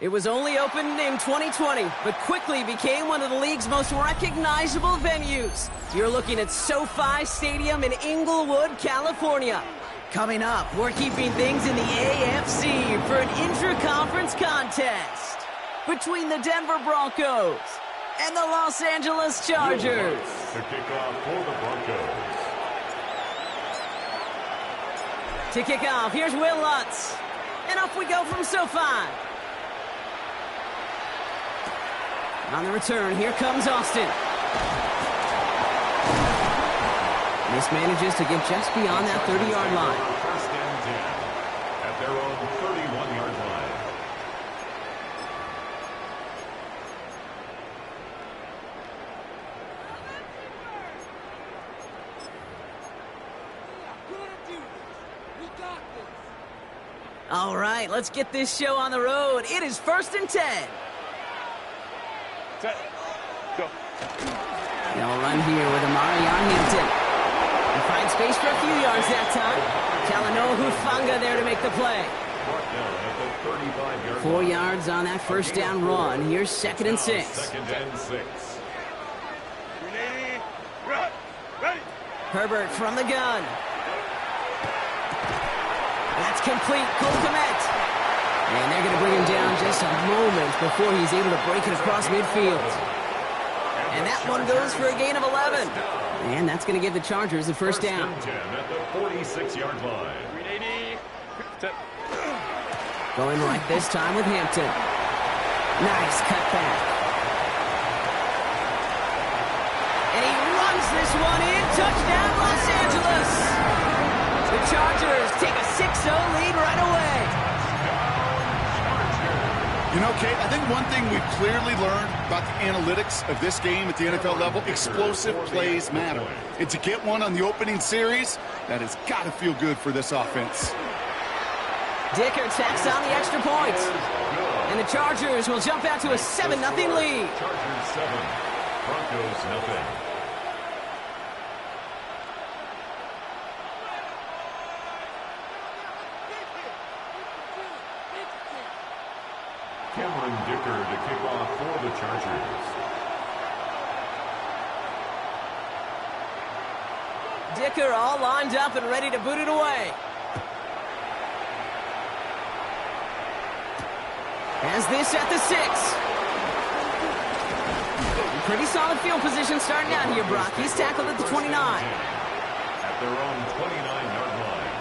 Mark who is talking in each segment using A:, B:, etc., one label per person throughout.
A: It was only opened in 2020, but quickly became one of the league's most recognizable venues. You're looking at SoFi Stadium in Inglewood, California. Coming up, we're keeping things in the AFC for an intra-conference contest between the Denver Broncos and the Los Angeles Chargers.
B: To kick off for the Broncos.
A: To kick off, here's Will Lutz. And off we go from SoFi. On the return, here comes Austin. Mismanages to get just beyond that 30-yard line.
B: First and 10 at their own 31-yard line.
A: All right, let's get this show on the road. It is 1st and 10.
C: Go.
A: They'll run here with Amari on Hampton. And find space for a few yards that time. Talanoa Hufanga there to make the play. 4 yards on that first down run. Here's 2nd and 6.
B: Second and 6.
A: Herbert from the gun. That's complete. Cole Kmet. And they're going to bring him down just a moment before he's able to break it across midfield. And that one goes for a gain of 11. And that's going to give the Chargers the first down.
B: First and 10 at the 46-yard line.
A: Going right this time with Hampton. Nice cutback. And he runs this one in. Touchdown, Los Angeles. The Chargers take a 6-0 lead right away.
D: You know, Kate, I think one thing we've clearly learned about the analytics of this game at the NFL level, explosive plays matter. And to get one on the opening series, that has got to feel good for this offense.
A: Dicker tacks on the extra point. And the Chargers will jump out to a 7-0 lead.
B: Chargers 7, Broncos nothing. Cameron Dicker to kick off for the Chargers.
A: Dicker all lined up and ready to boot it away. Has this at the 6. Pretty solid field position starting out here, Brock. He's tackled at the 29.
B: At their own 29-yard line.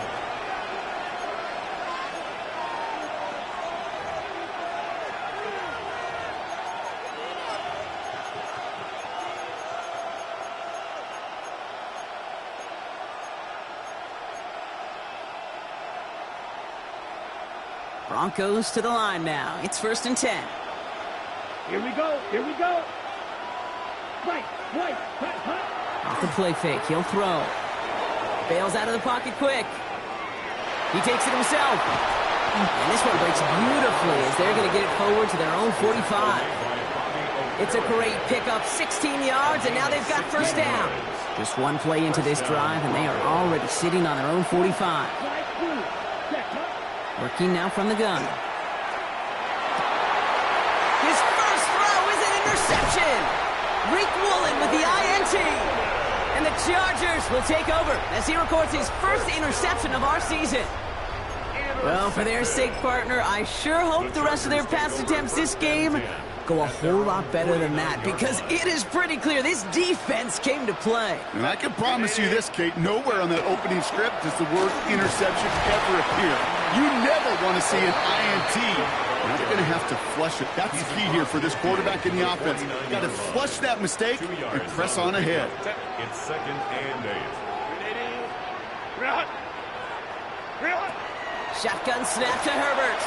A: Broncos to the line now. It's 1st and 10.
C: Here we go. Right.
A: Off the play fake. He'll throw. Bails out of the pocket quick. He takes it himself. And this one breaks beautifully as they're going to get it forward to their own 45. It's a great pickup. 16 yards, and now they've got first down. Just one play into this drive, and they are already sitting on their own 45. Working now from the gun. His first throw is an interception. Reek Woolen with the INT. And the Chargers will take over as he records his first interception of our season. Well, for their sake, partner, I sure hope the rest of their pass attempts this game go a whole lot better than that, because it is pretty clear this defense came to play.
D: And I can promise you this, Kate, nowhere on that opening script does the word interception ever appear. You never want to see an INT. Now they're going to have to flush it. That's the key here for this quarterback in the offense. Got to flush that mistake and press on ahead.
B: It's 2nd and 8.
A: Shotgun snap to Herbert.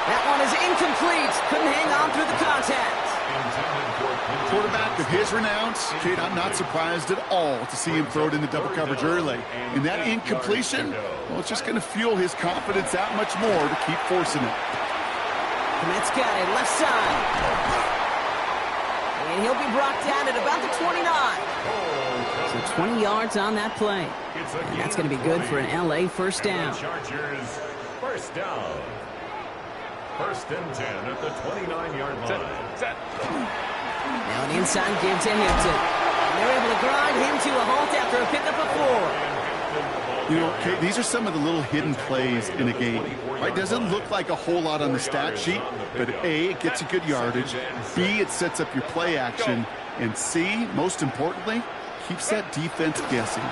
A: That one is incomplete. Couldn't hang on through the contact.
D: Quarterback of his renowns, Kate, I'm not surprised at all to see him throw it in the double coverage early. And that incompletion, well, it's just going to fuel his confidence that much more to keep forcing it.
A: Kmet's got it, left side. And he'll be brought down at about the 29. So 20 yards on that play. And that's going to be good for an LA first down.
B: Chargers first down. First and 10 at the 29-yard line.
C: Set.
A: Now an inside give to Hampton. And they're able to grind him to a halt after a pickup of 4.
D: You know, Kate, these are some of the little hidden plays in a game. Right? Doesn't look like a whole lot on the stat sheet, but A, it gets you good yardage. B, it sets up your play action. And C, most importantly, keeps that defense guessing.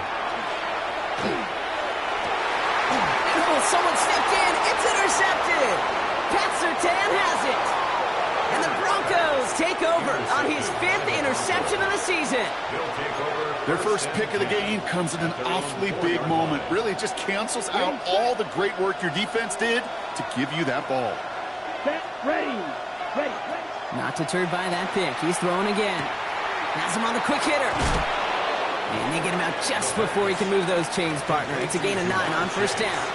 A: Oh, someone stepped in. It's intercepted. Pat Surtain has it. And the Broncos take over on his 5th interception of the season.
D: Their first pick of the game comes at an awfully big moment. Really just cancels out all the great work your defense did to give you that ball.
C: Set. Ready.
A: Not deterred by that pick. He's throwing again. Has him on the quick hitter. And they get him out just before he can move those chains, partner. It's a gain of 9 on first down.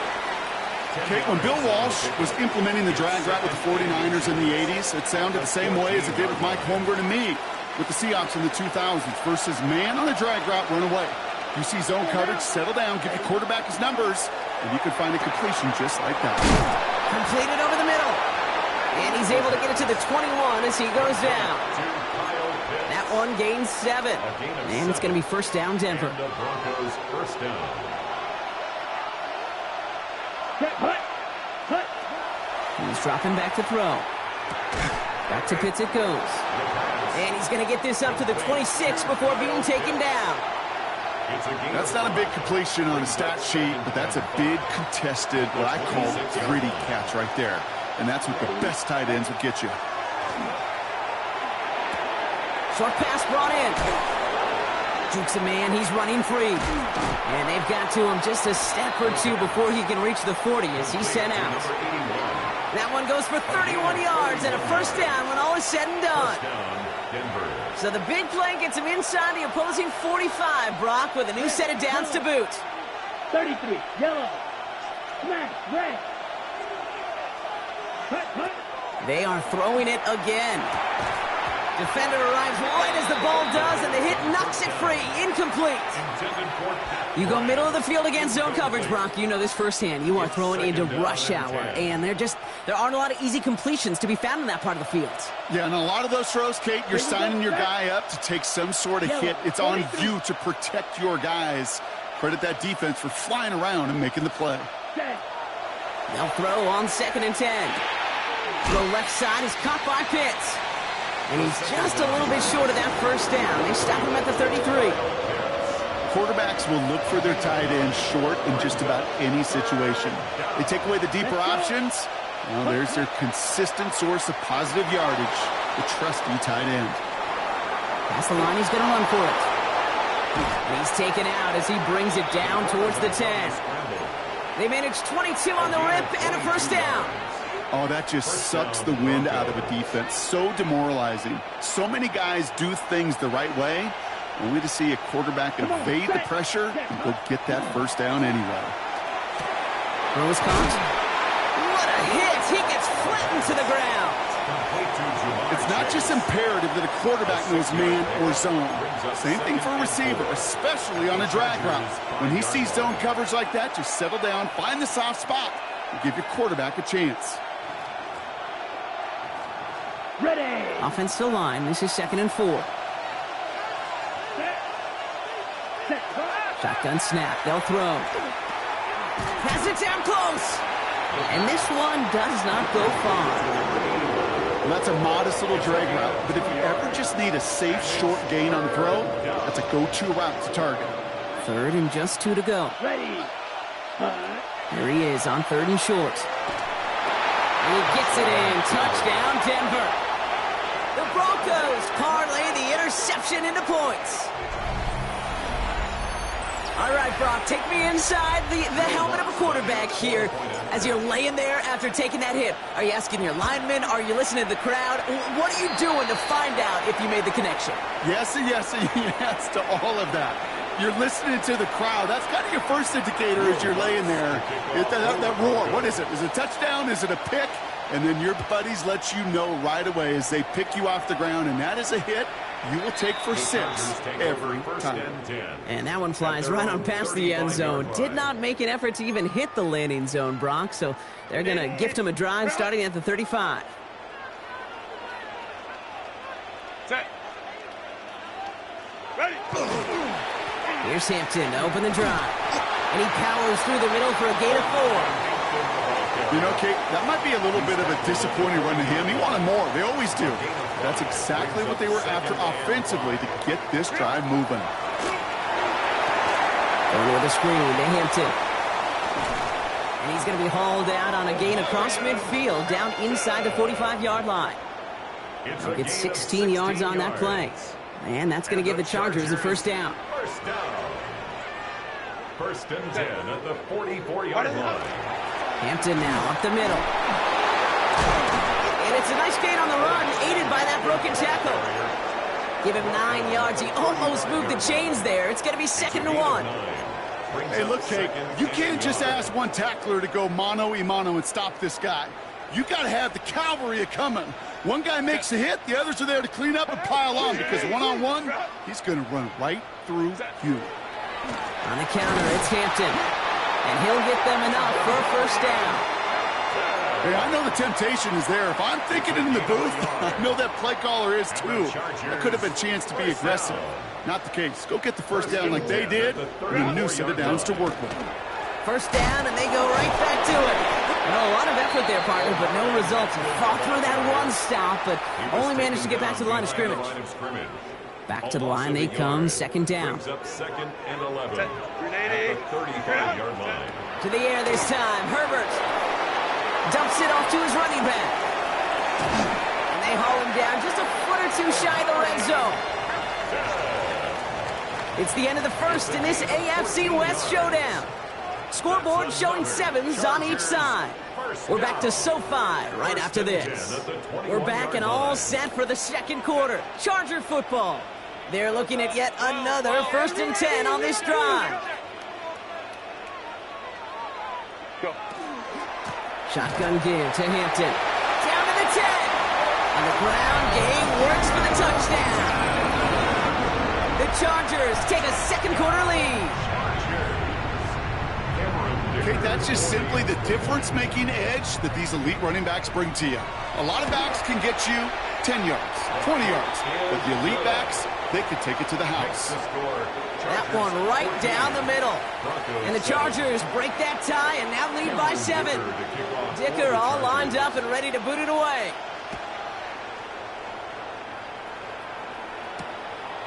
D: Okay, when Bill Walsh was implementing the drag route with the 49ers in the 80s, it sounded the same way as it did with Mike Holmgren and me with the Seahawks in the 2000s versus man on the drag route, run away. You see zone coverage, settle down, give your quarterback his numbers, and you can find a completion just like that.
A: Completed over the middle. And he's able to get it to the 21 as he goes down. That one gains 7. And it's going to be first down, Denver.
B: The Broncos first down.
A: He's dropping back to throw. Back to Pitts it goes. And he's going to get this up to the 26 before being taken down.
D: That's not a big completion on a stat sheet, but that's a big contested, what I call gritty catch right there. And that's what the best tight ends would get you.
A: Short pass brought in. Jukes a man, he's running free. And they've got to him just a step or 2 before he can reach the 40 as he's sent out. That one goes for 31 yards and a first down when all is said and done. So the big play gets him inside the opposing 45, Brock, with a new set of downs to boot.
C: 33, yellow. Smash, red.
A: They are throwing it again. Defender arrives right as the ball does, and the hit knocks it free. Incomplete. You go middle of the field against zone coverage, Brock. You know this firsthand. You are throwing into rush hour, and there aren't a lot of easy completions to be found in that part of the field.
D: Yeah, and a lot of those throws, Kate, you're signing your guy up to take some sort of hit. It's on you to protect your guys. Credit that defense for flying around and making the play.
A: They'll throw on 2nd and 10. Throw left side is caught by Pitts. And he's just a little bit short of that first down. They stop him at the 33.
D: Quarterbacks will look for their tight end short in just about any situation. They take away the deeper options. Well, there's their consistent source of positive yardage, the trusty tight end.
A: Past the line, he's going to run for it. And he's taken out as he brings it down towards the 10. They manage 22 on the rip and a first down.
D: Oh, that just sucks the wind out of a defense. So demoralizing. So many guys do things the right way, only to see a quarterback evade the pressure and go get that first down anyway.
A: Throw is caught. What a hit! He gets flattened to the ground.
D: It's not just imperative that a quarterback knows man or zone. Same thing for a receiver, especially on a drag route. When he sees zone coverage like that, just settle down, find the soft spot, and give your quarterback a chance.
C: Ready.
A: Offensive line. This is 2nd and 4. Shotgun snap. They'll throw. Pass it down close. And this one does not go far.
D: Well, that's a modest little drag route, but if you ever just need a safe, short gain on the throw, that's a go-to route to target.
A: 3rd and just 2 to go.
C: Ready.
A: Here he is on 3rd and short. He gets it in. Touchdown, Denver. The Broncos parlay the interception into points. All right, Brock, take me inside the helmet of a quarterback here as you're laying there after taking that hit. Are you asking your linemen? Are you listening to the crowd? What are you doing to find out if you made the connection?
D: Yes and yes and yes to all of that. You're listening to the crowd. That's kind of your first indicator as you're laying there. That roar, what is it? Is it a touchdown? Is it a pick? And then your buddies let you know right away as they pick you off the ground, and that is a hit, you will take for 6 every time.
A: And that one flies right on past the end zone. Did not make an effort to even hit the landing zone, Brock, so they're going to gift him a drive starting at the 35.
C: Set. Ready.
A: Here's Hampton to open the drive. And he powers through the middle for a gain of 4.
D: You know, Kate, that might be a little bit of a disappointing run to him. He wanted more. They always do. That's exactly what they were after offensively to get this drive moving.
A: Over with a screen to Hampton. And he's going to be hauled out on a gain across midfield down inside the 45-yard line. They'll get 16 yards on that play. And that's going to give the Chargers a first down.
B: First and 10 at the 44-yard line.
A: Hampton now up the middle. And it's a nice gain on the run, aided by that broken tackle. Give him 9 yards. He almost moved the chains there. It's going to be 2nd and 1.
D: Hey, look, Kate, you can't just ask one tackler to go mano-a-mano and stop this guy. You got to have the cavalry coming. One guy makes a hit, the others are there to clean up and pile on, because one-on-one, he's going to run right through you.
A: On the counter, it's Hampton. And he'll get them enough for a first down.
D: Hey, I know the temptation is there. If I'm thinking it in the booth, I know that play caller is too. That could have been a chance to be aggressive. Not the case. Go get the first down like they did, and a new set of downs to work with.
A: First down, and they go right back to it. Well, a lot of effort there, partner, but no results. He fought through that one stop, but only managed to get back to the line of scrimmage. Back to the line they come, 2nd down.
B: Second and 11 at the 35-yard line.
A: To the air this time, Herbert dumps it off to his running back. And they haul him down just a foot or two shy of the red zone. It's the end of the first in this AFC West showdown. Scoreboard showing 7s on each side. We're back to SoFi right after this. We're back and all set for the second quarter. Charger football. They're looking at yet another 1st and 10 on this drive. Shotgun give to Hampton. Down to the 10. And the ground game works for the touchdown. The Chargers take a second quarter lead.
D: Okay, that's just simply the difference-making edge that these elite running backs bring to you. A lot of backs can get you 10 yards, 20 yards, but the elite backs, they can take it to the house.
A: That one right down the middle. And the Chargers break that tie and now lead by 7. Dicker all lined up and ready to boot it away.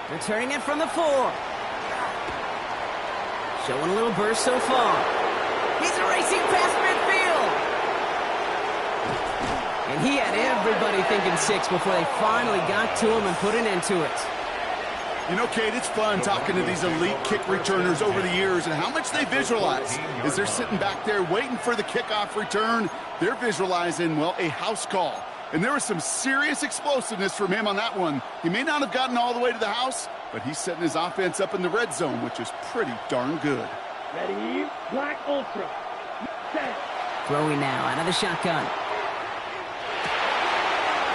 A: Returning it from the 4. Showing a little burst so far. He's racing past midfield. And he had everybody thinking 6 before they finally got to him and put an end to it.
D: You know, Kate, it's fun talking to these elite kick returners over the years and how much they visualize. As they're sitting back there waiting for the kickoff return, they're visualizing, well, a house call. And there was some serious explosiveness from him on that one. He may not have gotten all the way to the house, but he's setting his offense up in the red zone, which is pretty darn good.
C: Ready. Black Ultra. Set.
A: Throwing now out of the shotgun.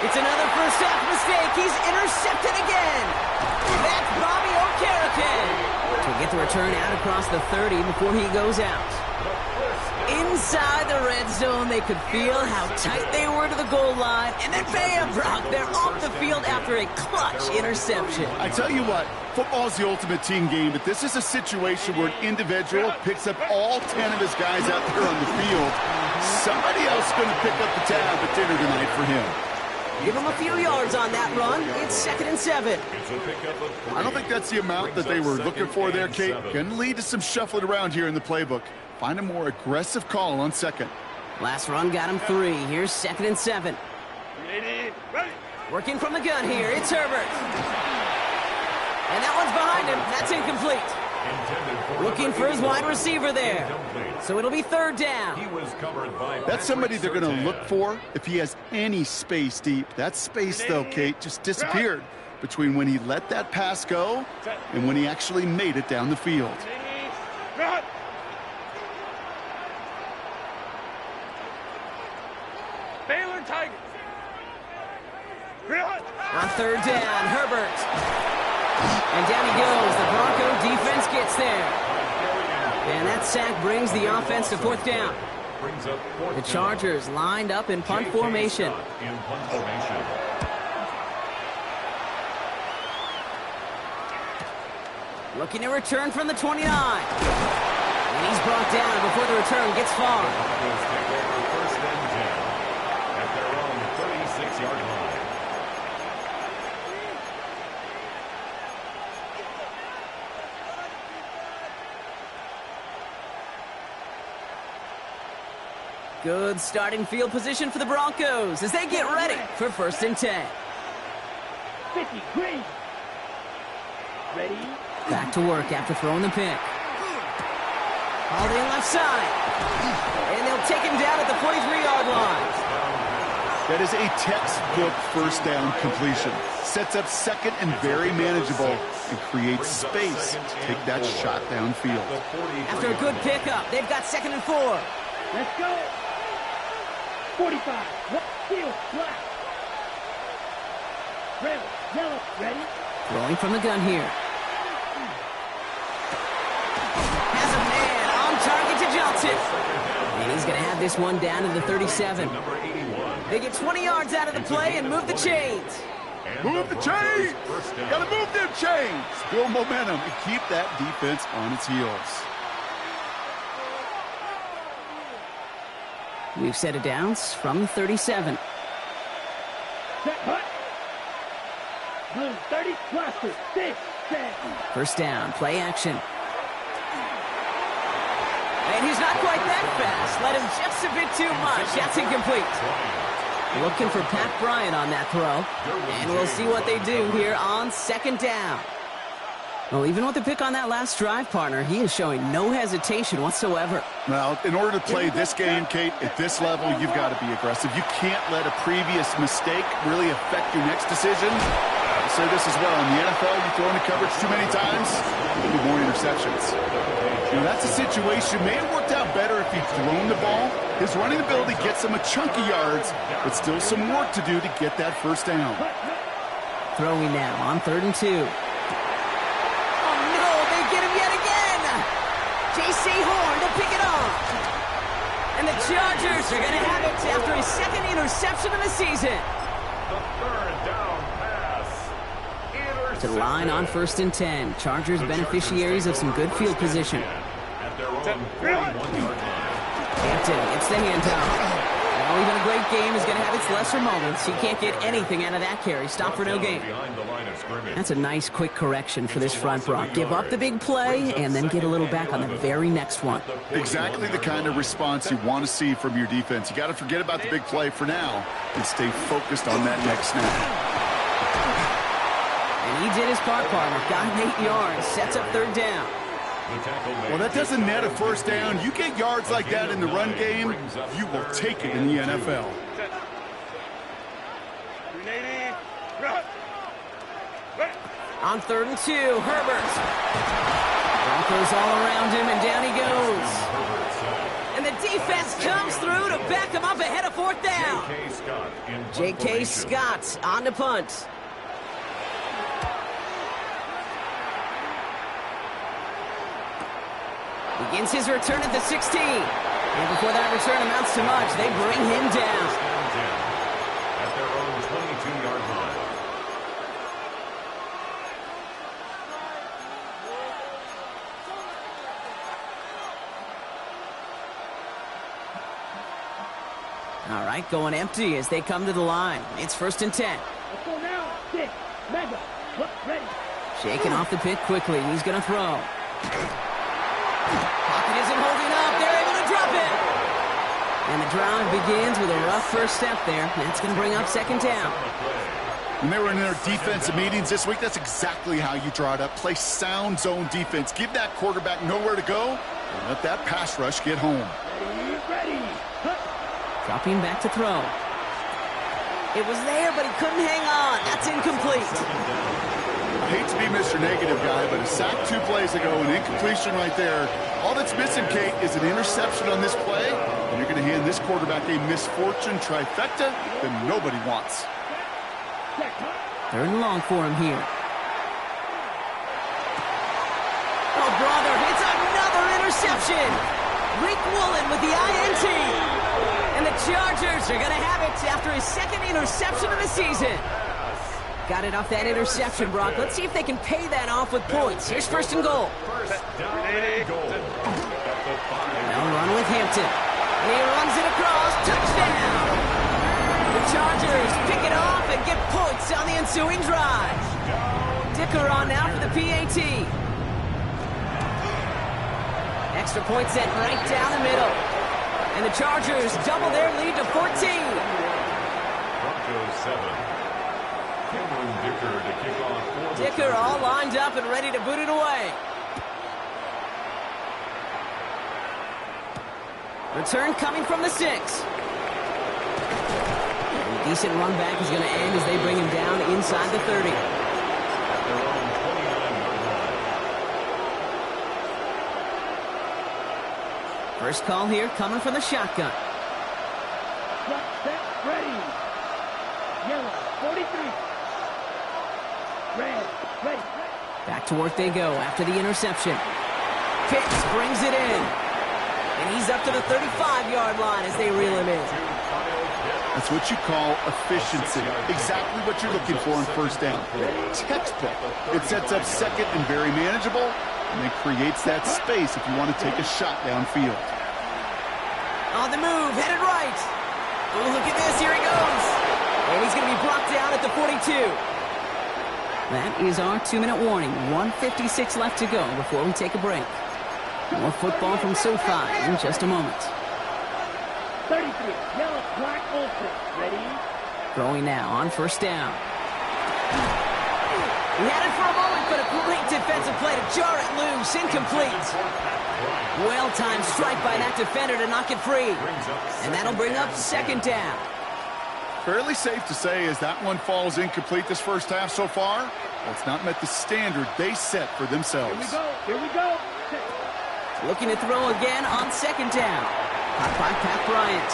A: It's another first half mistake. He's intercepted again. That's Bobby Okereke to get the return out across the 30 before he goes out. Inside the red zone, they could feel how tight they were to the goal line. And then bam, Brock, they're off the field after a clutch interception.
D: I tell you what, football is the ultimate team game, but this is a situation where an individual picks up all 10 of his guys out there on the field. Somebody else is going to pick up the tab at dinner tonight for him.
A: Give him a few yards on that run. It's 2nd and 7.
D: I don't think that's the amount that they were looking for there, Kate. Can lead to some shuffling around here in the playbook. Find a more aggressive call on 2nd.
A: Last run got him 3. Here's 2nd and 7.
C: Ready.
A: Working from the gun here. It's Herbert. And that one's behind him. That's incomplete. Looking for his wide receiver there. So it'll be 3rd down.
D: That's somebody they're going to look for if he has any space deep. That space, though, Kate, just disappeared between when he let that pass go and when he actually made it down the field.
C: Baylor Tigers.
A: On third down, Herbert. And down he goes. The Bronco defense gets there. And that sack brings the offense to fourth down. The Chargers lined up in punt formation. Looking to return from the 29. And he's brought down before the return gets far.
B: First and 10 at their own 36-yard line.
A: Good starting field position for the Broncos as they get ready for first and 10.
C: 50, green. Ready?
A: Back to work after throwing the pick. All in left side. And they'll take him down at the 43-yard line.
D: That is a textbook first down completion. Sets up second and very manageable and creates space to take that shot downfield.
A: After a good pickup, they've got second and 4.
C: Let's go. 45. Field, black. Red, yellow, ready?
A: Throwing from the gun here. Has a man on target to Johnson. And he's going to have this one down to the 37. They get 20 yards out of the play and move the chains.
D: Move the chains! Gotta move them chains! Build momentum and keep that defense on its heels.
A: We've set it downs from the 37.
C: Set, hut. Blue 30, cluster, 6, 7.
A: First down, play action. And he's not quite that fast. Let him just a bit too much. That's incomplete. Looking for Pat Bryant on that throw. And we'll see what they do here on second down. Well, even with the pick on that last drive, partner, he is showing no hesitation whatsoever.
D: Now, in order to play this game, Kate, at this level, you've got to be aggressive. You can't let a previous mistake really affect your next decision. I'll say this as well. In the NFL, you throw into coverage too many times, you get more interceptions. Now, that's a situation. May have worked out better if he'd thrown the ball. His running ability gets him a chunky yards, but still some work to do to get that first down.
A: Throwing now on 3rd and 2. J.C. Horn to pick it off. And the Chargers are going to have it after his second interception of the season.
B: The third down pass.
A: To the line on 1st and 10. Chargers beneficiaries of some good field position.
B: At their own 41-yard line.
A: Hampton gets the handoff. Well, even a great game is going to have its lesser moments. He can't get anything out of that carry. Stop for no gain. That's a nice quick correction for this front Bronc. Give up the big play and then get a little back on the very next one.
D: Exactly the kind of response you want to see from your defense. You got to forget about the big play for now and stay focused on that next snap.
A: And he did his part, partner. Got him 8 yards. Sets up 3rd down.
D: Well, that doesn't net a first down. You get yards like that in the run game, you will take it in the NFL.
A: On 3rd and 2, Herbert. Broncos all around him, and down he goes. And the defense comes through to back him up ahead of 4th down. J.K. Scott on the punt. Begins his return at the 16. And before that return amounts to much, they bring him down.
B: At their own 22-yard line.
A: All right, going empty as they come to the line. It's 1st and 10.
C: Let's go now. 6, mega, ready.
A: Shaking off the pick quickly. He's going to throw. Pocket isn't holding up. They're able to drop it. And the drive begins with a rough first step there. That's going to bring up 2nd down.
D: When they were in their defensive meetings this week, that's exactly how you draw it up. Play sound zone defense. Give that quarterback nowhere to go and let that pass rush get home.
C: Ready.
A: Dropping back to throw. It was there, but he couldn't hang on. That's incomplete.
D: I hate to be Mr. Negative guy, but a sack 2 plays ago, an incompletion right there. All that's missing, Kate, is an interception on this play, and you're going to hand this quarterback a misfortune trifecta that nobody wants.
A: Third and long for him here. Oh, brother, it's another interception. Rick Woolen with the INT. And the Chargers are going to have it after his second interception of the season. Got it off that interception, Brock. Let's see if they can pay that off with points. Here's first and goal. Now run with Hampton. And he runs it across. Touchdown. The Chargers pick it off and get points on the ensuing drive. Dicker on now for the PAT. Extra point set right down the middle. And the Chargers double their lead to 14.
B: Broncos 7. Dicker to kick off.
A: Dicker all lined up and ready to boot it away. Return coming from the 6. A decent run back is going to end as they bring him down inside the 30. First call here coming from the shotgun.
C: Set, ready. Yellow, 43. Red, ready.
A: Back to work they go after the interception. Pitts brings it in. And he's up to the 35-yard line as they reel him in.
D: That's what you call efficiency. Exactly what you're looking for on first down. Textbook. It sets up second and very manageable, and it creates that space if you want to take a shot downfield.
A: On the move, headed right. Oh, look at this, here he goes. And he's going to be brought down at the 42. That is our 2-minute warning. 1:56 left to go before we take a break. More football from SoFi in just a moment.
C: 33, yellow, black, ultra. Ready?
A: Throwing now on first down. He had it for a moment, but a great defensive play to jar it loose. Incomplete. Well-timed strike by that defender to knock it free. And that'll bring up second down.
D: Fairly safe to say as that one falls incomplete this first half so far, it's not met the standard they set for themselves.
C: Here we go.
A: Looking to throw again on second down. Caught by Pat Bryant.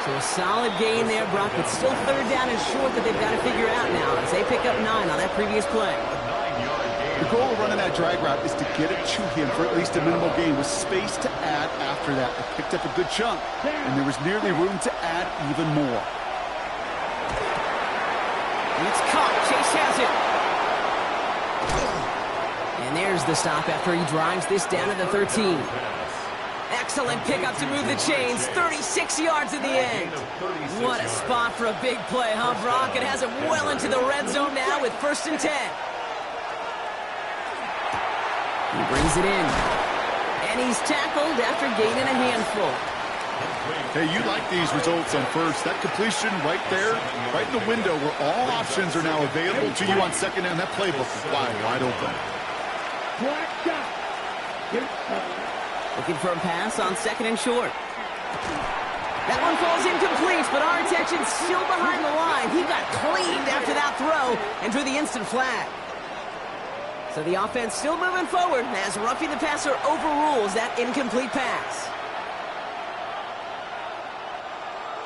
A: So a solid gain there, Brock, but still third down and short that they've got to figure out now as they pick up 9 on that previous play.
D: The goal of running that drag route is to get it to him for at least a minimal gain with space to add after that. They picked up a good chunk, and there was nearly room to add even more.
A: It's caught. Chase has it. And there's the stop after he drives this down to the 13. Excellent pickup to move the chains. 36 yards in the end. What a spot for a big play, huh, Brock? It has him well into the red zone now with first and 10. He brings it in. And he's tackled after gaining a handful.
D: Hey, you like these results on first. That completion right there, right in the window where all options are now available to you on second down. That playbook is wide open.
C: Black shot.
A: Looking for a pass on second and short. That one falls incomplete, but our attention's still behind the line. He got cleaned after that throw and drew the instant flag. So the offense still moving forward as roughing the passer overrules that incomplete pass.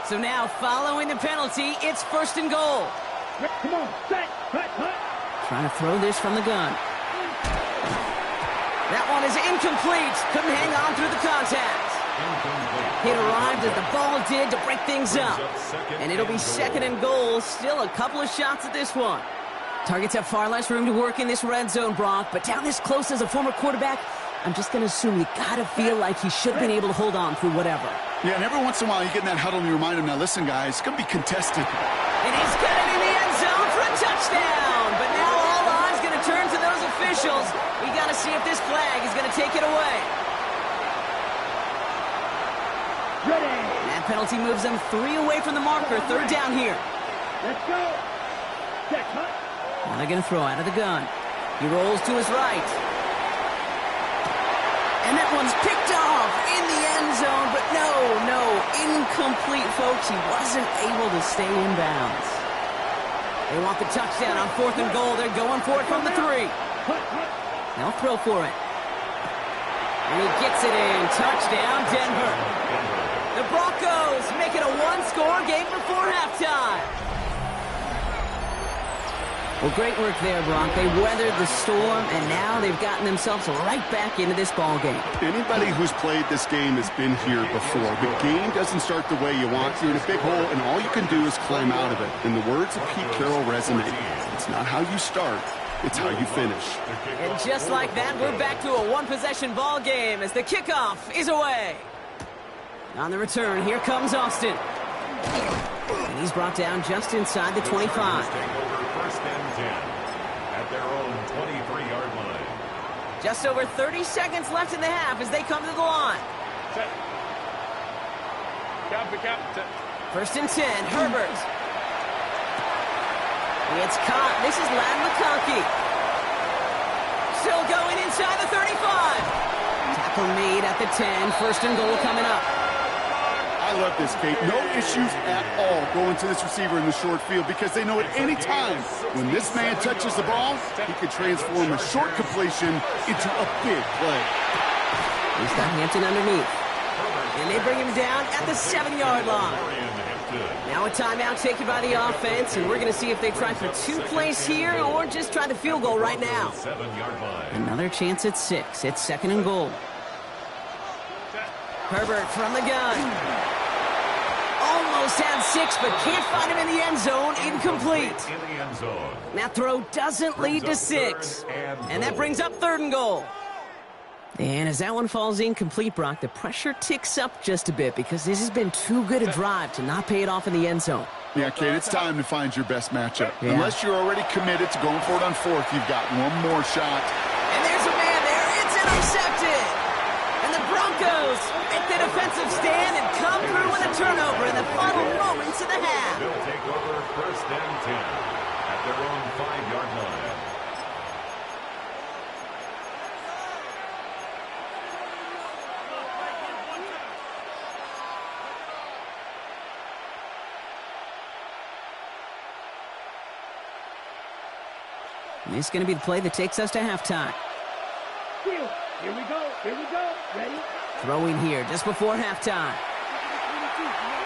A: So now, following the penalty, it's first and goal.
C: Come on, set, hut.
A: Trying to throw this from the gun. That one is incomplete. Couldn't hang on through the contact. It arrived as the ball did to break things up. And it'll be second and goal. Still a couple of shots at this one. Targets have far less room to work in this red zone, Brock. But down this close as a former quarterback, I'm just going to assume you got to feel like he should have been able to hold on through whatever.
D: Yeah, and every once in a while you get in that huddle and you remind him, now listen, guys, it's going to be contested.
A: And he's got it in the end zone for a touchdown. But now all eyes going to turn to those officials. We got to see if this flag is going to take it away.
C: Ready.
A: That penalty moves them 3 away from the marker. Third down here.
C: Let's go. Set, hut.
A: Now they're going to throw out of the gun. He rolls to his right. And that one's picked off in the end zone, but no, incomplete, folks. He wasn't able to stay in bounds. They want the touchdown on fourth and goal. They're going for it from the 3. They'll throw for it. And he gets it in. Touchdown, Denver. The Broncos make it a 1-score game before halftime. Well, great work there, Brock. They weathered the storm, and now they've gotten themselves right back into this ball game. Anybody who's played this game has been here before. The game doesn't start the way you want. You're in a big hole, and all you can do is climb out of it. And the words of Pete Carroll resonate. It's not how you start, it's how you finish. And just like that, we're back to a one-possession ball game as the kickoff is away. On the return, here comes Austin. And he's brought down just inside the 25.
B: First and 10 at their own 23-yard line.
A: Just over 30 seconds left in the half as they come to the line. First and 10, Herbert. It's caught. This is Lad McConkey. Still going inside the 35. Tackle made at the 10. First and goal coming up. I love this, Kate. No issues at all going to this receiver in the short field because they know at any time when this man touches the ball, he can transform a short completion into a big play. He's got Hampton underneath. And they bring him down at the 7-yard line. Now a timeout taken by the offense, and we're going to see if they try for 2 plays here or just try the field goal right now. Another chance at 6. It's second and goal. Herbert from the gun. Almost had 6, but can't find him in the end zone. Incomplete. That throw doesn't lead to 6. And that brings up third and goal. And as that one falls incomplete, Brock, the pressure ticks up just a bit because this has been too good a drive to not pay it off in the end zone. Yeah, Kate, it's time to find your best matchup. Yeah. Unless you're already committed to going for it on fourth, you've got one more shot. And there's a man there. It's intercepted. And the Broncos make the defensive stand and come through with a turnover in the final moments of the half.
B: They'll take over first and 10 at their own 5-yard line.
A: And this is going to be the play that takes us to halftime.
C: Here we go. Here we go. Ready?
A: Throwing here just before halftime.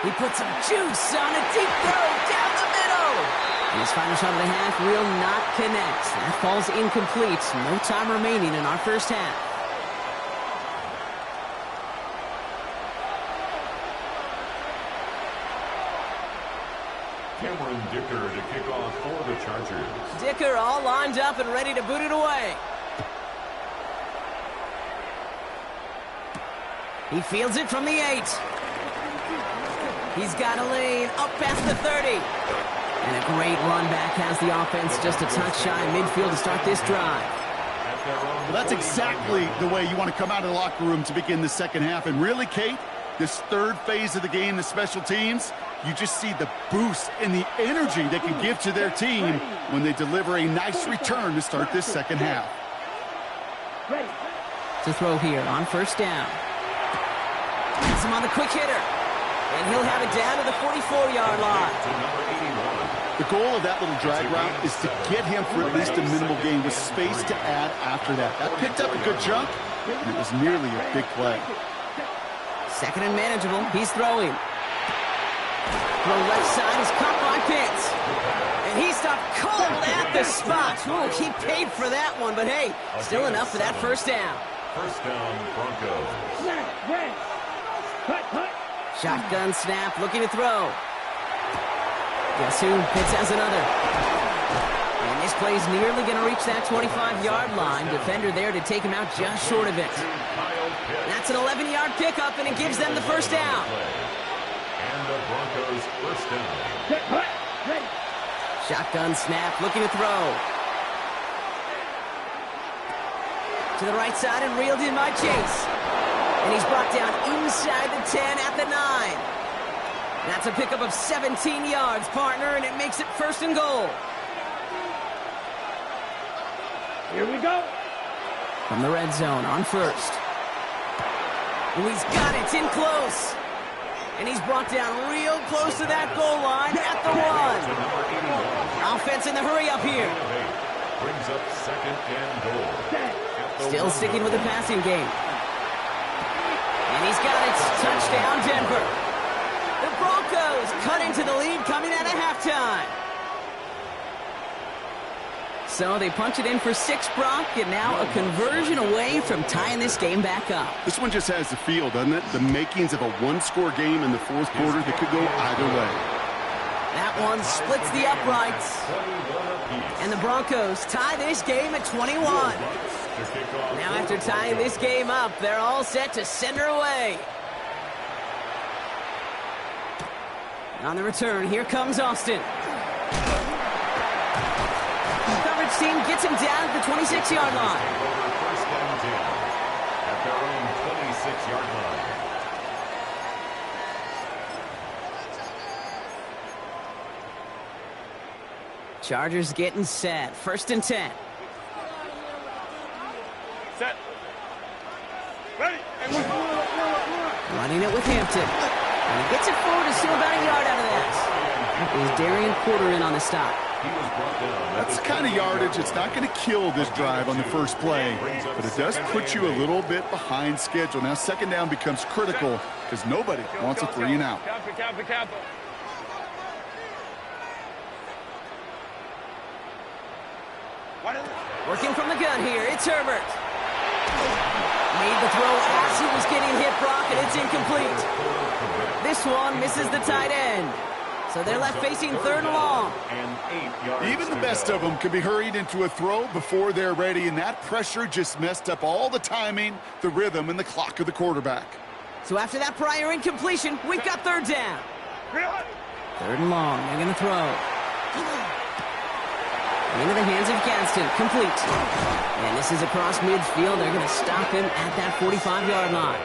A: He puts some juice on a deep throw down the middle. And his final shot of the half will not connect. That falls incomplete. No time remaining in our first half.
B: Cameron Dicker to kick off for the Chargers.
A: Dicker all lined up and ready to boot it away. He fields it from the 8. He's got a lane up past the 30. And a great run back has the offense just a touch shy of midfield to start this drive.
D: Well, that's exactly the way you want to come out of the locker room to begin the second half. And really, Kate, this third phase of the game, the special teams, you just see the boost and the energy they can give to their team when they deliver a nice return to start this second half.
A: To throw here on first down. Gets him on the quick hitter. And he'll have it down to the 44-yard line.
D: The goal of that little drag route is to get him for at least a minimal gain with space to add after that. That picked up a good chunk, and it was nearly a big play.
A: Second and manageable. He's throwing. Throw left side is caught by Pitts. And he stopped cold at the spot. Ooh, he paid for that one, but hey, still enough for that first down.
B: First down, Broncos.
C: Cut.
A: Shotgun snap, looking to throw. Guess who? Pitts has another. And this play's nearly going to reach that 25-yard line. Defender there to take him out just short of it. That's an 11-yard pickup, and it gives them the first down.
B: And the Broncos first down.
C: Ready.
A: Shotgun snap, looking to throw. To the right side and reeled in by Chase. And he's brought down inside the 10 at the 9. That's a pickup of 17 yards, partner, and it makes it first and goal.
C: Here we go.
A: From the red zone on first. Oh, he's got it. It's in close. And he's brought down real close to that goal line at the 1. Offense in the hurry up here.
B: Brings up second and goal.
A: Still sticking with the passing game. And he's got it. Touchdown, Denver. The Broncos cut into the lead coming out of halftime. So they punch it in for 6, Brock, and now a conversion away from tying this game back up.
D: This one just has the feel, doesn't it? The makings of a one-score game in the fourth quarter that could go either way.
A: That one splits the uprights. And the Broncos tie this game at 21. Now after tying this game up, they're all set to send her away. On the return, here comes Austin. Coverage team gets him down at the 26-yard line.
B: First and 10 at their own 26-yard line.
A: Chargers getting set. 1st and 10.
C: Set. Ready.
A: Running it with Hampton. And he gets it forward to steal about a yard out of that. That is Darian Porter in on the stop.
D: That's the kind of yardage. It's not going to kill this drive on the first play, but it does put you a little bit behind schedule. Now, 2nd down becomes critical because nobody wants a 3 and out.
A: Working from the gun here, it's Herbert. Made the throw as he was getting hit, Brock, and it's incomplete. This one misses the tight end. So they're left facing 3rd and long.
D: Even the best of them can be hurried into a throw before they're ready, and that pressure just messed up all the timing, the rhythm, and the clock of the quarterback.
A: So after that prior incompletion, we've got 3rd down. 3rd and long, they're going to throw. Into the hands of Gadsden, complete. And this is across midfield. They're going to stop him at that 45-yard line.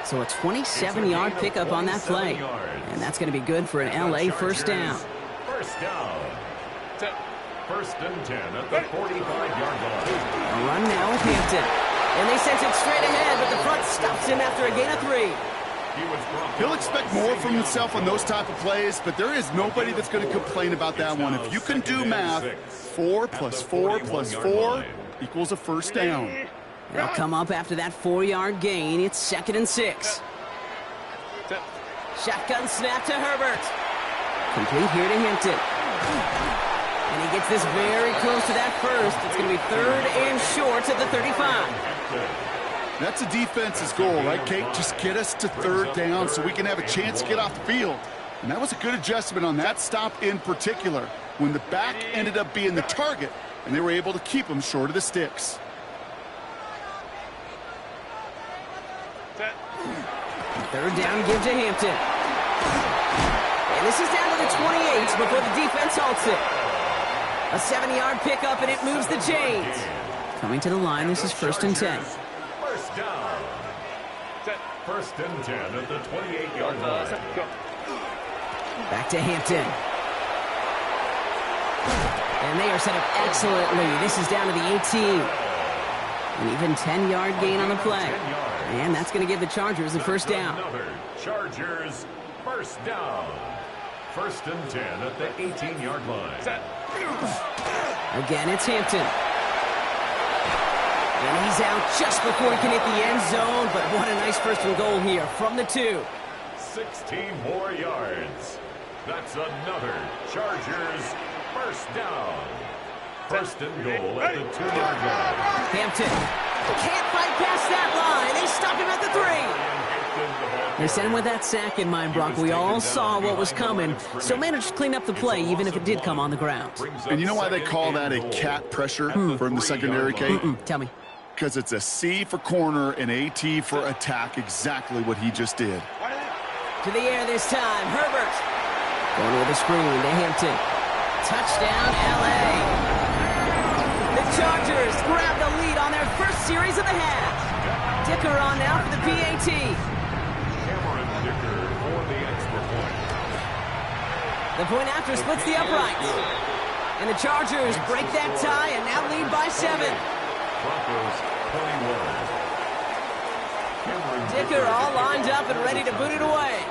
A: So a 27-yard pickup on that play. And that's going to be good for an LA first down.
B: First down. 1st and 10 at the 45-yard line.
A: A run now with Hampton. And they sent it straight ahead, but the front stops him after a gain of 3.
D: He'll expect more from himself on those type of plays, but there is nobody that's going to complain about that one. If you can do math, 4 plus 4 plus 4 equals a first down.
A: They'll come up after that 4-yard gain. It's 2nd and 6. Shotgun snap to Herbert. Complete here to Hampton. And he gets this very close to that first. It's going to be 3rd and short at the 35.
D: That's a defense's goal, right, Kate? Just get us to 3rd down so we can have a chance to get off the field. And that was a good adjustment on that stop in particular, when the back ended up being the target, and they were able to keep him short of the sticks.
A: Third down, give to Hampton. And this is down to the 28 before the defense halts it. A 7-yard pickup, and it moves the chains. Coming to the line, this is 1st and 10.
B: First down. 1st and 10 at the 28-yard line.
A: Back to Hampton. And they are set up excellently. This is down to the 18. An even 10-yard gain on the play. And that's going to give the Chargers the first down.
B: Another Chargers first down. 1st and 10 at the 18-yard line.
A: Again, it's Hampton. And he's out just before he can hit the end zone, but what a nice 1st and goal here from the 2.
B: 16 more yards. That's another Chargers first down. 1st and goal at the 2-yard line.
A: Hampton can't fight past that line. They stop him at the 3. They sent him with that sack in mind, Brock. We all saw what was coming, so managed to clean up the play, even if it did come on the ground.
D: And you know why they call that a cat pressure from the secondary, Kate?
A: Tell me.
D: Because it's a C for corner and a T for attack, exactly what he just did.
A: To the air this time, Herbert. Going with a screen to Hampton. Touchdown, L.A. The Chargers grab the lead on their first series of the half. Dicker on now for the PAT.
B: Cameron Dicker for the extra point.
A: The point after splits the uprights. And the Chargers break that tie and now lead by 7.
B: Broncos 21.
A: Dicker all lined up and ready to boot it away.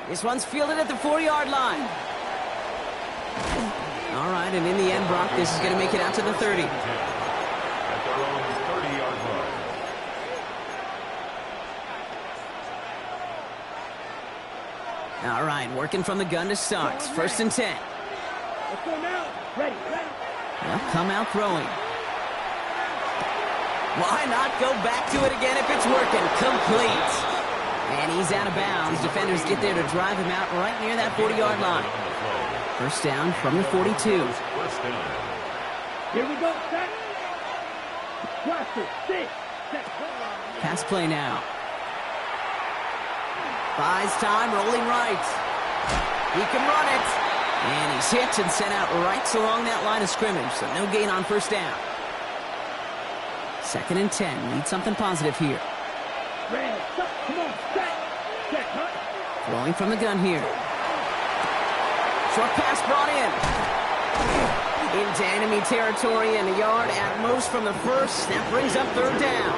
A: This one's fielded at the 4-yard line. All right, and in the end, Brock, this is going to make it out to the 30.
B: At their own 30-yard line.
A: All right, working from the gun to start. First and 10.
C: Let's go now. Ready.
A: They'll come out throwing. Why not go back to it again if it's working? Complete. And he's out of bounds. Defenders get there to drive him out right near that 40-yard line. First down from the 42.
C: Here we go. Set. Cluster. 6. Set.
A: Pass play now. Buys time, rolling right. He can run it. And he's hit and sent out right along that line of scrimmage, so no gain on first down. Second and 10. Need something positive here.
C: Red. Come on. Set. Cut.
A: Throwing from the gun here. Short pass brought in. Into enemy territory and a yard at most from the first. That brings up third down.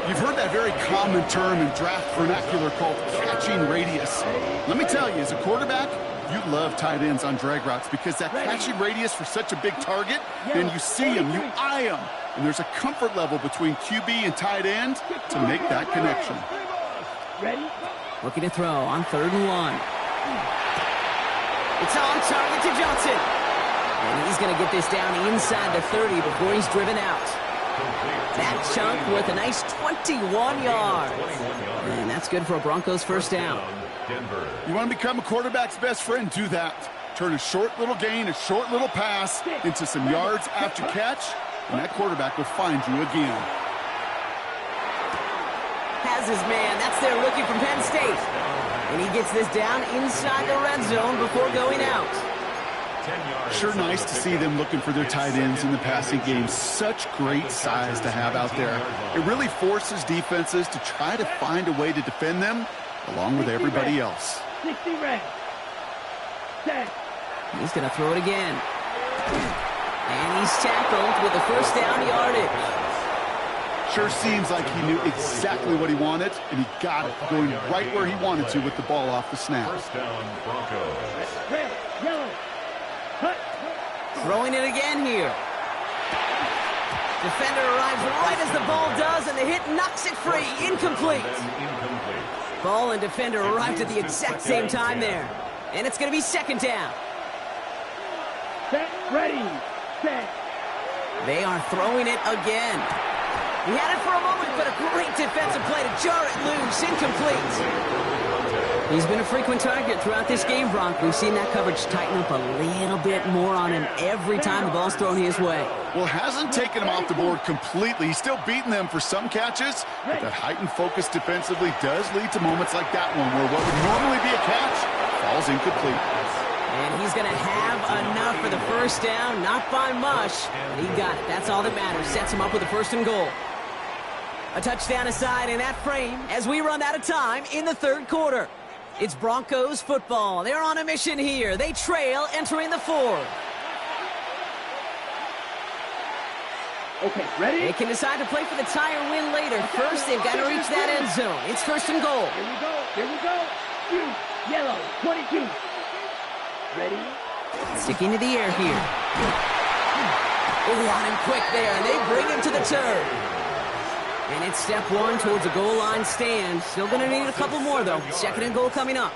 D: You've heard that very common term in draft vernacular called catching radius. Let me tell you, as a quarterback, you love tight ends on drag routes because that catching radius for such a big target, then you see him, you eye him, and there's a comfort level between QB and tight end to make that connection.
C: Ready?
A: Looking to throw on third and 1. It's on target to Johnson. And he's going to get this down inside the 30 before he's driven out. That chunk worth a nice 21 yards. And that's good for a Broncos first down.
D: You want to become a quarterback's best friend? Do that. Turn a short little gain, a short little pass into some yards after catch, and that quarterback will find you again.
A: Has his man. That's their rookie from Penn State. And he gets this down inside the red zone before going out.
D: Sure nice to see them looking for their tight ends in the passing game. Such great size to have out there. It really forces defenses to try to find a way to defend them along with everybody else.
C: 60 red. Set.
A: He's going to throw it again. And he's tackled with the first down yardage.
D: Sure seems like he knew exactly what he wanted, and he got it, going right where he wanted to with the ball off the snap.
B: First down, Broncos.
C: Red. Yellow. Cut.
A: Throwing it again here. Defender arrives right as the ball does, and the hit knocks it free. Incomplete. Ball and defender arrived at the exact same time there. And it's going to be second down.
C: Set. Ready. Set.
A: They are throwing it again. He had it for a moment, but a great defensive play to jar it loose. Incomplete. He's been a frequent target throughout this game, Bronk. We've seen that coverage tighten up a little bit more on him every time the ball's thrown his way.
D: Well, hasn't taken him off the board completely. He's still beating them for some catches, but that heightened focus defensively does lead to moments like that one where what would normally be a catch falls incomplete.
A: And he's going to have enough for the first down, not by much, but he got it. That's all that matters. Sets him up with a first and goal. A touchdown aside in that frame as we run out of time in the third quarter. It's Broncos football. They're on a mission here. They trail entering the fourth.
C: Okay, ready?
A: They can decide to play for the tie or win later. First, they've got to reach that end zone. It's first and goal.
C: Here we go. Here we go. Shoot. Yellow. 22. Ready?
A: Sticking to the air here. Oh, on him quick there, and they bring him to the turf. And it's step one towards a goal line stand. Still going to need a couple more, though. Second and goal coming up.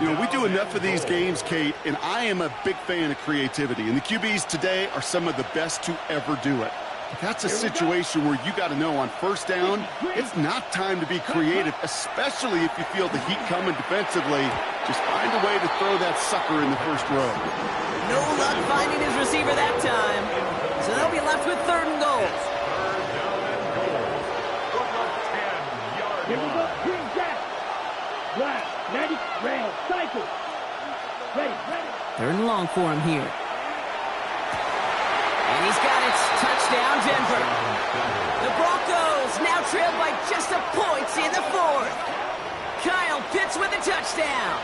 D: You know, we do enough of these games, Kate, and I am a big fan of creativity. And the QBs today are some of the best to ever do it. But that's a situation where you got to know on first down, it's not time to be creative, especially if you feel the heat coming defensively. Just find a way to throw that sucker in the first row.
A: No luck finding his receiver that time. So they'll be left with third and goal.
C: Here we go. Green jack. Black. 90. Red. Cycle. Ready.
A: Third and long for him here. And he's got it. Touchdown, Denver. The Broncos now trailed by just a point in the fourth. Kyle Pitts with a touchdown.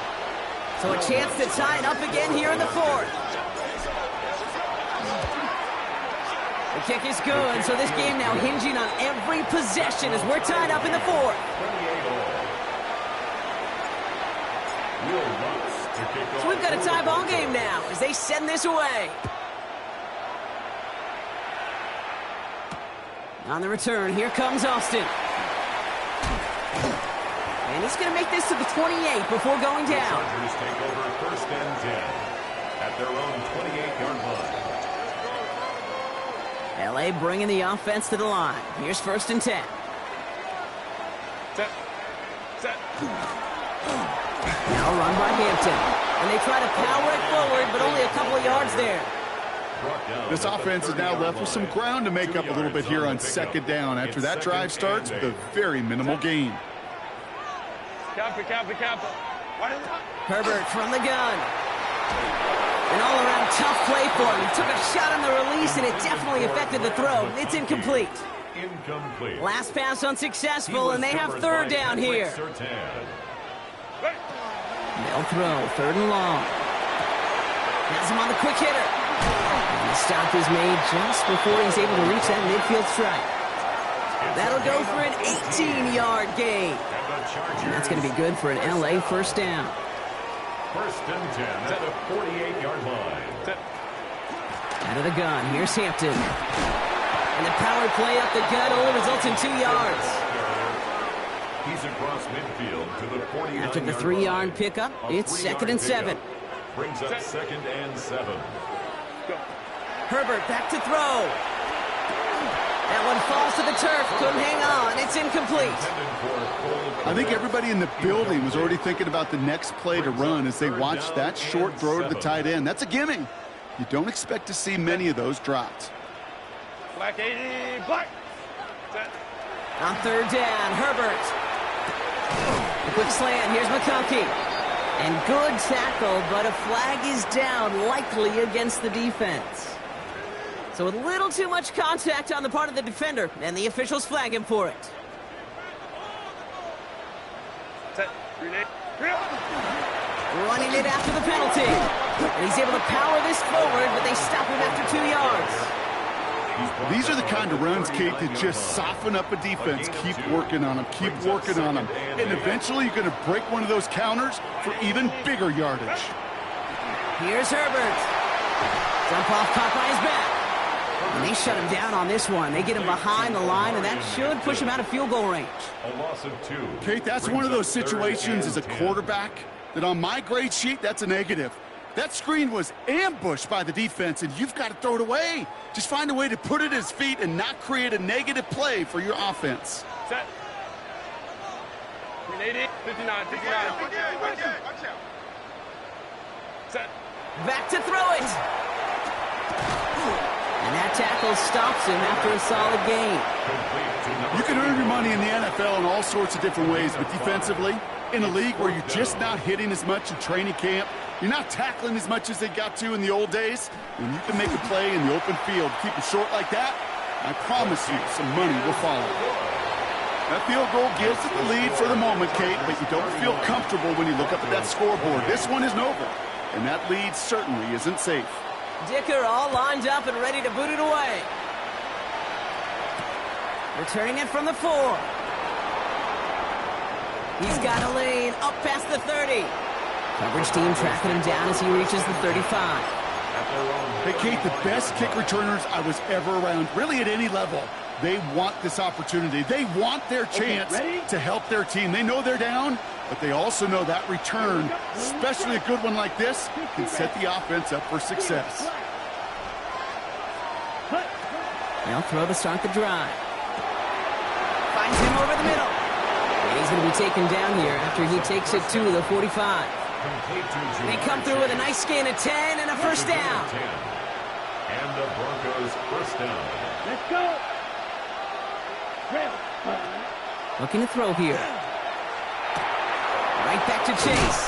A: So a chance to tie it up again here in the fourth. The kick is good, so this game now hinging on every possession as we're tied up in the fourth. So we've got a tie ball game now as they send this away. On the return, here comes Austin. And And he's going to make this to the 28 before going
B: The
A: down.
B: Chargers take over 1st and 10 at their own 28-yard line.
A: LA bringing the offense to the line. Here's 1st and 10.
E: Set.
A: Now run by Hampton. And they try to power it forward, but only a couple of yards there.
D: This offense is now left with some ground to make up a little bit here on 2nd down after that drive starts with a very minimal gain.
E: Kappa.
A: Herbert from the gun. An all-around tough play for him. He took a shot on the release, and it definitely affected the throw. It's incomplete.
B: Incomplete.
A: Last pass unsuccessful, and they have 3rd down here. They'll throw 3rd and long. Has him on the quick hitter. And the stop is made just before he's able to reach that midfield strike. That'll go for an 18-yard gain. And that's going to be good for an LA 1st down.
B: 1st and 10 at the 48-yard line.
A: Out of the gun, here's Hampton. And the power play up the gut only results in 2 yards.
B: He's across midfield to the 49-yard
A: After the 3-yard pickup, it's 2nd and 7.
B: Brings up 2nd and 7.
A: Herbert back to throw. That one falls to the turf. Couldn't hang on. It's incomplete.
D: I think everybody in the building was already thinking about the next play to run as they watched that short throw to the tight end. That's a gimme. You don't expect to see many of those dropped.
E: Black 80, black. Set.
A: On 3rd down, Herbert. A quick slant. Here's McConkey. And good tackle, but a flag is down, likely against the defense. So a little too much contact on the part of the defender, and the officials flag him for it.
E: Set. Grenade.
A: Running it after the penalty. And he's able to power this forward, but they stop him after 2 yards.
D: These are the kind of runs, Kate, that just soften up a defense. Keep working on them. Keep working on them. And eventually you're going to break one of those counters for even bigger yardage.
A: Here's Herbert. Jump off caught by his back. And they shut him down on this one. They get him behind the line, and that should push him out of field goal range.
B: A loss of 2.
D: Kate, that's one of those situations as a quarterback that on my grade sheet, that's a negative. That screen was ambushed by the defense, and you've got to throw it away. Just find a way to put it at his feet and not create a negative play for your offense.
E: Set. Grenade. 59. Set.
A: Back to throw it. And that tackle stops him after a solid gain.
D: You can earn your money in the NFL in all sorts of different ways, but defensively, in a league where you're just not hitting as much in training camp, you're not tackling as much as they got to in the old days, when you can make a play in the open field, keep it short like that, I promise you some money will follow. That field goal gives it the lead for the moment, Kate, but you don't feel comfortable when you look up at that scoreboard. This one isn't over, and that lead certainly isn't safe.
A: Dicker all lined up and ready to boot it away. Returning it from the 4. He's got a lane up past the 30. Coverage team tracking him down as he reaches the 35.
D: Hey, Kate, the best kick returners I was ever around, really at any level, they want this opportunity. They want their chance to help their team. They know they're down, but they also know that return, especially a good one like this, can set the offense up for success.
A: They'll throw to start the drive. Finds him over the middle. And he's going to be taken down here after he takes it to the 45. They come through with a nice gain of 10 and a 1st down.
B: And the Broncos 1st down.
C: Let's go.
A: Looking to throw here. Right back to Chase.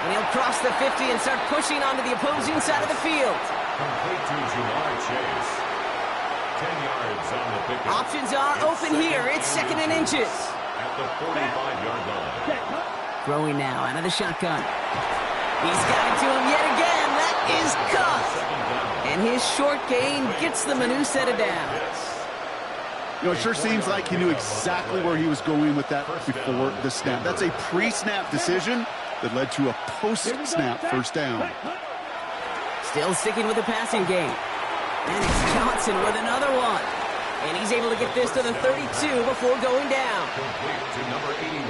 A: And he'll cross the 50 and start pushing onto the opposing side of the field.
B: Complete to Jamar Chase. 10 yards on the pickup.
A: Options are open here. It's 2nd and inches.
B: At the 45-yard line.
A: Throwing now out of the shotgun. He's got it to him yet again. That is cut. And his short gain gets them a new set of downs.
D: You know, it sure seems like he knew exactly where he was going with that before the snap. That's a pre-snap decision that led to a post-snap 1st down.
A: Still sticking with the passing game. And it's Johnson with another one. And he's able to get this to the 32 before going down.
B: Complete to number 81.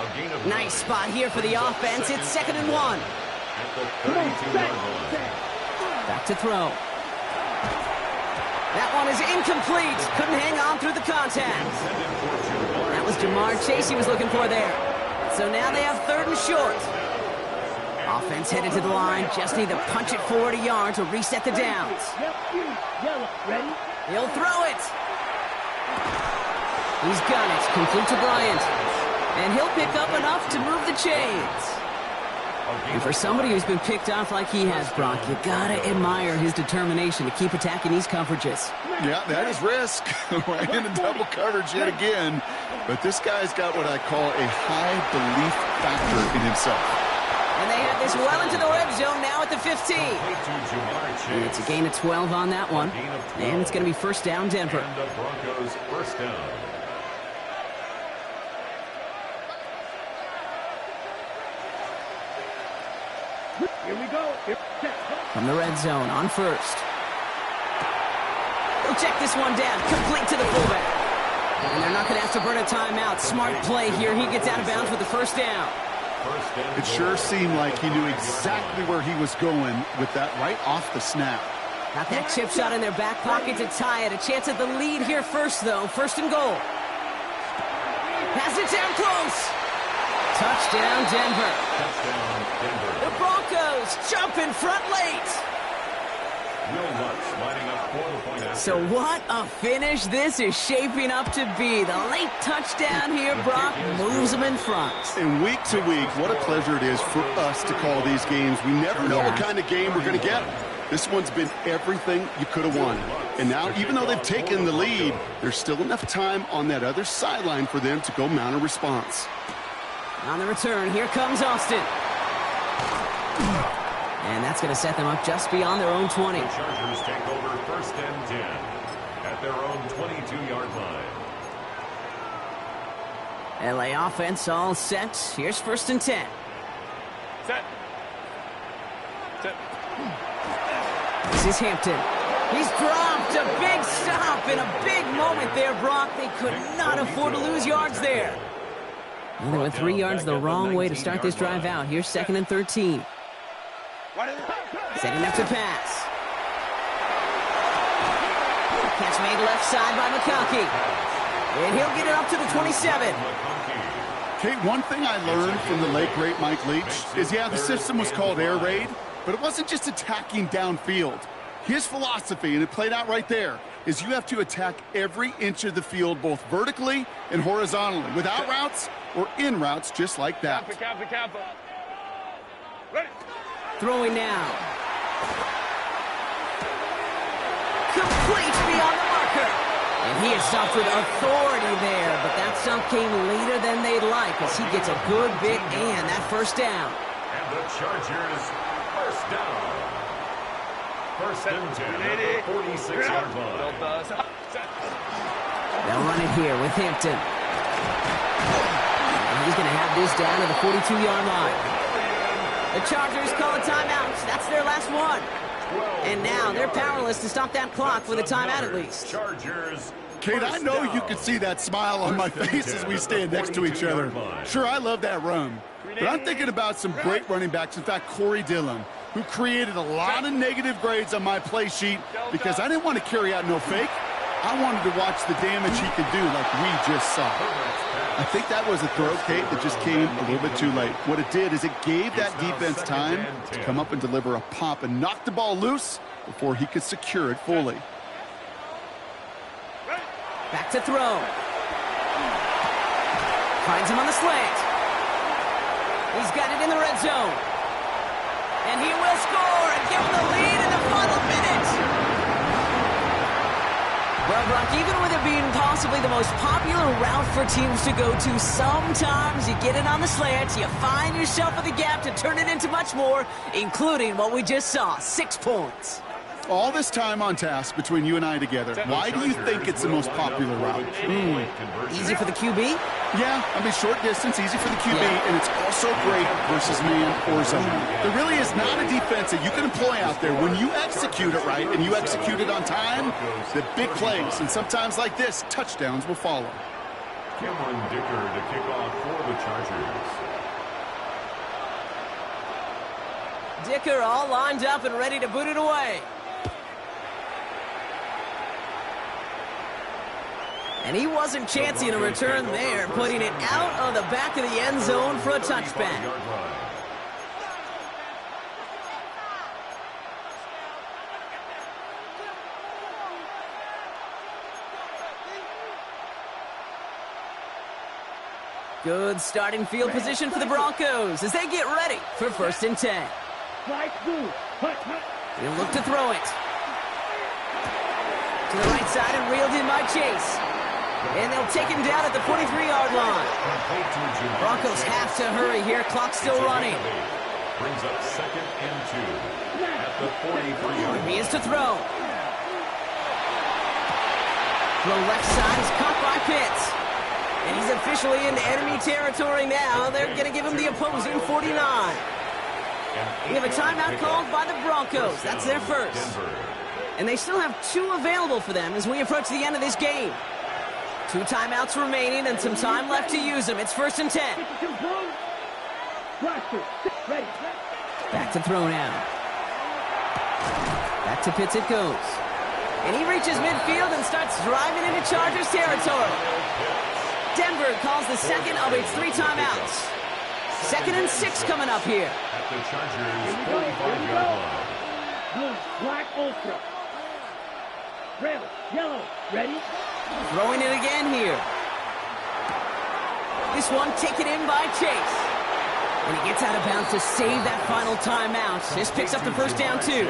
B: A gain of
A: Nice spot here for the offense. It's 2nd and 1.
B: at the 32-yard line.
A: Back to throw. That one is incomplete. Couldn't hang on through the contact. That was Jamar Chase he was looking for there. So now they have 3rd and short. Offense headed to the line. Just need to punch it forward a yard to reset the downs.
C: Yellow, ready?
A: He'll throw it. He's got it. Complete to Bryant. And he'll pick up enough to move the chains. And for somebody who's been picked off like he has, Brock, you gotta admire his determination to keep attacking these coverages.
D: Yeah, that is risk. Right into double coverage yet again. But this guy's got what I call a high belief factor in himself.
A: And they have this well into the red zone now at the 15. And it's a gain of 12 on that one. And it's going to be 1st down, Denver.
B: And the Broncos 1st down.
C: Here we go.
A: From the red zone on 1st. He'll check this one down. Complete to the fullback. And they're not going to have to burn a timeout. Smart play here. He gets out of bounds with the 1st down.
D: It sure seemed like he knew exactly where he was going with that right off the snap.
A: Got that chip shot in their back pocket to tie it. A chance at the lead here first, though. 1st and goal. Pass it down close. Touchdown, Denver.
B: Touchdown, Denver.
A: The Broncos jump in front late.
B: Will Lutz lining up for the point after.
A: So what a finish this is shaping up to be. The late touchdown here, Brock, moves them in front.
D: And week to week, what a pleasure it is for us to call these games. We never know what kind of game we're going to get. This one's been everything you could have won. And now, even though they've taken the lead, there's still enough time on that other sideline for them to go mount a response.
A: On the return, here comes Austin. And that's going to set them up just beyond their own 20.
B: The Chargers take over 1st and 10 at their own 22-yard line.
A: LA offense all set. Here's 1st and 10.
E: Set. Set.
A: This is Hampton. He's dropped a big stop in a big moment there, Brock. They could not afford to lose yards there. And they went 3 yards the wrong way to start this drive out. Here's 2nd and 13. Setting up to pass. Catch made left side by McConkey. And he'll get it up to the 27.
D: Kate, one thing I learned from the late, great Mike Leach is, yeah, the system was called air raid, but it wasn't just attacking downfield. His philosophy, and it played out right there, is you have to attack every inch of the field, both vertically and horizontally, without routes or in routes just like that.
E: Kappa. Ready.
A: Throwing now. Complete beyond the marker. And he is stopped with authority there, but that stop came later than they'd like as he gets a good bit and that 1st down.
B: And the Chargers 1st down. 1st and 10 at the 46-yard line.
A: They'll run it here with Hampton. And he's going to have this down to the 42-yard line. The Chargers call a timeout. That's their last one. And now they're powerless to stop that clock with a timeout at least.
B: Chargers.
D: Kate, I know you can see that smile on my face as we stand next to each other. Sure, I love that run. But I'm thinking about some great running backs. In fact, Corey Dillon, who created a lot of negative grades on my play sheet because I didn't want to carry out no fake. I wanted to watch the damage he could do like we just saw. I think that was a throw, Kate, that just came a little bit too late. What it did is it gave that defense time to come up and deliver a pop and knock the ball loose before he could secure it fully.
A: Back to throw. Finds him on the slant. He's got it in the red zone. And he will score and give him the lead in the final minute. Well, Brock, even with it being possibly the most popular route for teams to go to, sometimes you get it on the slant, you find yourself in the gap to turn it into much more, including what we just saw, 6 points.
D: All this time on task between you and I together, why do you think it's the most popular route?
A: Easy for the QB?
D: Yeah, I mean, short distance, easy for the QB, and it's also great versus man or zone. There really is not a defense that you can employ out there. When you execute it right and you execute it on time, the big plays, and sometimes like this, touchdowns will follow.
B: Cameron Dicker to kick off for the Chargers.
A: Dicker all lined up and ready to boot it away. And he wasn't chancing a return there, putting it out of the back of the end zone for a touchback. Good starting field position for the Broncos as they get ready for 1st and 10. He'll look to throw it. To the right side and reeled in by Chase. And they'll take him down at the 43-yard line. Broncos have to hurry here. Clock still running.
B: Brings up 2nd and 2 at the 43-yard line.
A: He is to throw. Throw left side is caught by Pitts. And he's officially into enemy territory now. They're going to give him the opposing 49. We have a timeout called by the Broncos. That's their first. And they still have 2 available for them as we approach the end of this game. 2 timeouts remaining and some time left to use them. It's 1st and 10. Back to throw now. Back to Pitts it goes. And he reaches midfield and starts driving into Chargers territory. Denver calls the second of its 3 timeouts. 2nd and 6 coming up here.
B: At the Chargers 45-yard line.
C: Blue, black, ultra. Red, yellow, ready?
A: Throwing it again here. This one taken in by Chase. And he gets out of bounds to save that final timeout. This picks up the 1st down, too.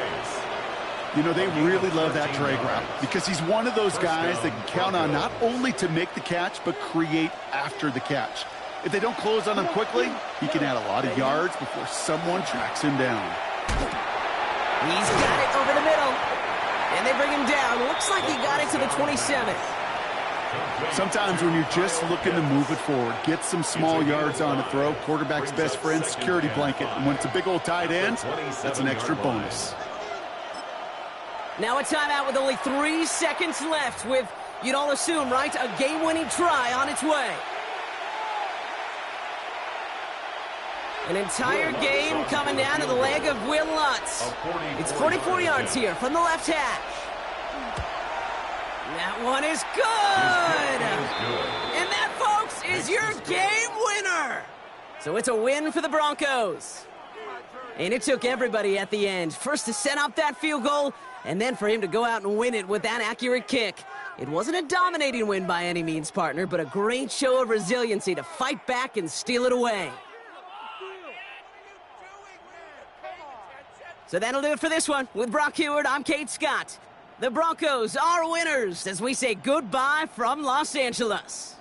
D: You know, they really love that drag route because he's one of those guys that can count on not only to make the catch, but create after the catch. If they don't close on him quickly, he can add a lot of yards before someone tracks him down.
A: He's got it over the middle. And they bring him down. Looks like he got it to the 27th.
D: Sometimes when you're just looking to move it forward, get some small yards on a throw, quarterback's best friend, security blanket. And when it's a big old tight end, that's an extra bonus.
A: Now a timeout with only 3 seconds left with, you'd all assume, right, a game-winning try on its way. An entire game coming down to the leg of Will Lutz. It's 44 yards here from the left hash. That one is good. And that, folks, is your game winner. So it's a win for the Broncos. And it took everybody at the end. First to set up that field goal, and then for him to go out and win it with that accurate kick. It wasn't a dominating win by any means, partner, but a great show of resiliency to fight back and steal it away. So that'll do it for this one. With Brock Heward, I'm Kate Scott. The Broncos are winners as we say goodbye from Los Angeles.